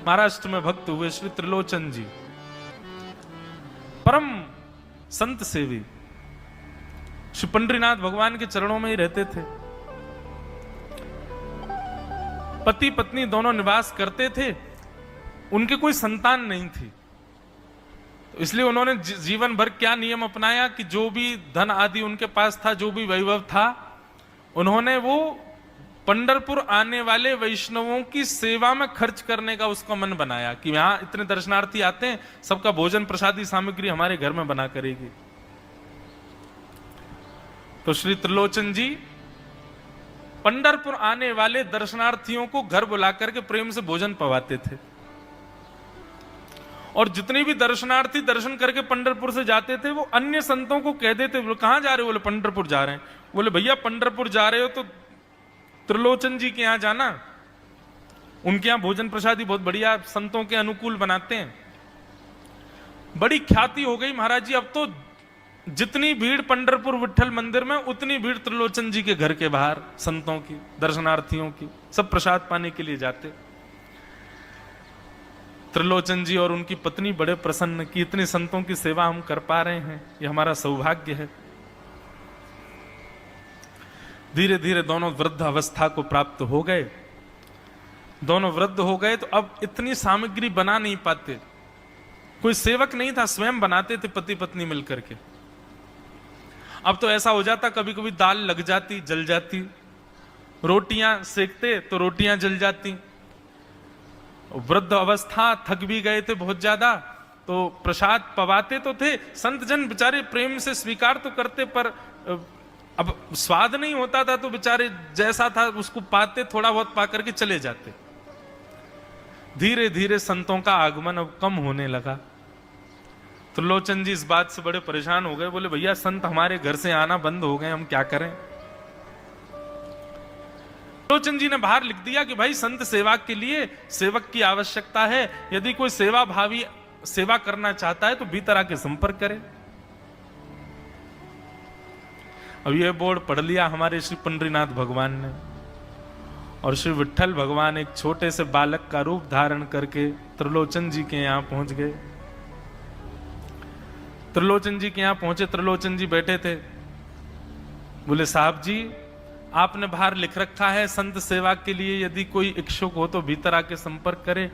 महाराष्ट्र में भक्त हुए श्री त्रिलोचन जी, परम संत सेवी, श्री पंडरीनाथ भगवान के चरणों में ही रहते थे। पति पत्नी दोनों निवास करते थे, उनके कोई संतान नहीं थी, तो इसलिए उन्होंने जीवन भर क्या नियम अपनाया कि जो भी धन आदि उनके पास था, जो भी वैभव था, उन्होंने वो पंढरपुर आने वाले वैष्णवों की सेवा में खर्च करने का उसका मन बनाया कि यहां इतने दर्शनार्थी आते हैं, सबका भोजन प्रसादी सामग्री हमारे घर में बना करेगी। तो श्री त्रिलोचन जी पंढरपुर आने वाले दर्शनार्थियों को घर बुलाकर के प्रेम से भोजन पवाते थे, और जितने भी दर्शनार्थी दर्शन करके पंढरपुर से जाते थे, वो अन्य संतों को कह देते, बोले कहां जा रहे हो? बोले पंढरपुर जा रहे हैं। बोले भैया पंढरपुर जा रहे हो तो त्रिलोचन जी के यहां जाना, उनके यहां भोजन प्रसादी बहुत बढ़िया संतों के अनुकूल बनाते हैं। बड़ी ख्याति हो गई महाराज जी, अब तो जितनी भीड़ पंढरपुर विठल मंदिर में, उतनी भीड़ त्रिलोचन जी के घर के बाहर संतों की, दर्शनार्थियों की, सब प्रसाद पाने के लिए जाते। त्रिलोचन जी और उनकी पत्नी बड़े प्रसन्न कि इतने संतों की सेवा हम कर पा रहे हैं, ये हमारा सौभाग्य है। धीरे धीरे दोनों वृद्ध अवस्था को प्राप्त हो गए। दोनों वृद्ध हो गए तो अब इतनी सामग्री बना नहीं पाते, कोई सेवक नहीं था, स्वयं बनाते थे पति पत्नी मिलकर के। अब तो ऐसा हो जाता, कभी कभी दाल लग जाती, जल जाती, रोटियां सेकते तो रोटियां जल जाती। वृद्ध अवस्था, थक भी गए थे बहुत ज्यादा, तो प्रसाद पवाते तो थे, संत जन बेचारे प्रेम से स्वीकार तो करते, पर अब स्वाद नहीं होता था, तो बेचारे जैसा था उसको पाते, थोड़ा बहुत पा करके चले जाते। धीरे धीरे संतों का आगमन अब कम होने लगा। त्रिलोचन जी इस बात से बड़े परेशान हो गए, बोले भैया संत हमारे घर से आना बंद हो गए, हम क्या करें? त्रिलोचन जी ने बाहर लिख दिया कि भाई संत सेवा के लिए सेवक की आवश्यकता है, यदि कोई सेवा भावी सेवा करना चाहता है तो भीतर आके संपर्क करे। अब यह बोर्ड पढ़ लिया हमारे श्री पंडरीनाथ भगवान ने, और श्री विठल भगवान एक छोटे से बालक का रूप धारण करके त्रिलोचन जी के यहां पहुंच गए। त्रिलोचन जी के यहां पहुंचे, त्रिलोचन जी बैठे थे। बोले साहब जी, आपने बाहर लिख रखा है संत सेवा के लिए यदि कोई इच्छुक हो तो भीतर आके संपर्क करे,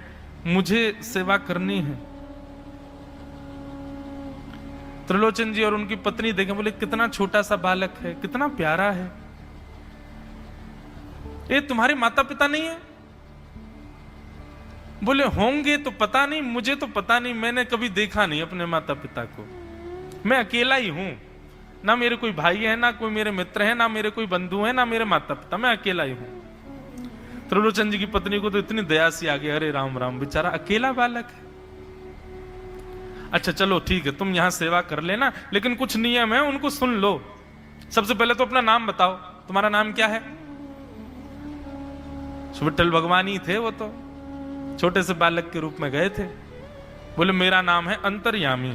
मुझे सेवा करनी है। त्रिलोचन जी और उनकी पत्नी देखें, बोले कितना छोटा सा बालक है, कितना प्यारा है, ये तुम्हारे माता पिता नहीं है? बोले होंगे तो पता नहीं, मुझे तो पता नहीं, मैंने कभी देखा नहीं अपने माता पिता को, मैं अकेला ही हूं, ना मेरे कोई भाई है, ना कोई मेरे मित्र है, ना मेरे कोई बंधु है, ना मेरे माता पिता, मैं अकेला ही हूं। त्रिलोचन जी की पत्नी को तो इतनी दया सी आ गई, अरे राम राम, बेचारा अकेला बालक है। अच्छा चलो ठीक है, तुम यहां सेवा कर लेना, लेकिन कुछ नियम है उनको सुन लो। सबसे पहले तो अपना नाम बताओ, तुम्हारा नाम क्या है? विठल भगवान ही थे, वो तो छोटे से बालक के रूप में गए थे। बोले मेरा नाम है अंतर्यामी।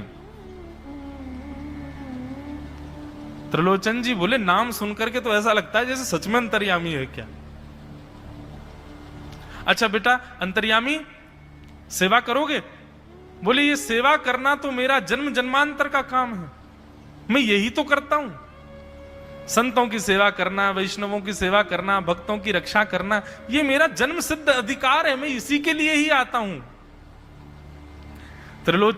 त्रिलोचन जी बोले नाम सुनकर के तो ऐसा लगता है जैसे सच में अंतर्यामी है क्या? अच्छा बेटा अंतर्यामी, सेवा करोगे? बोले ये सेवा करना तो मेरा जन्म जन्मांतर का काम है, मैं यही तो करता हूं। संतों की सेवा करना, वैष्णवों की सेवा करना, भक्तों की रक्षा करना, ये मेरा जन्म सिद्ध अधिकार है, मैं इसी के लिए ही आता हूं। त्रिलोचन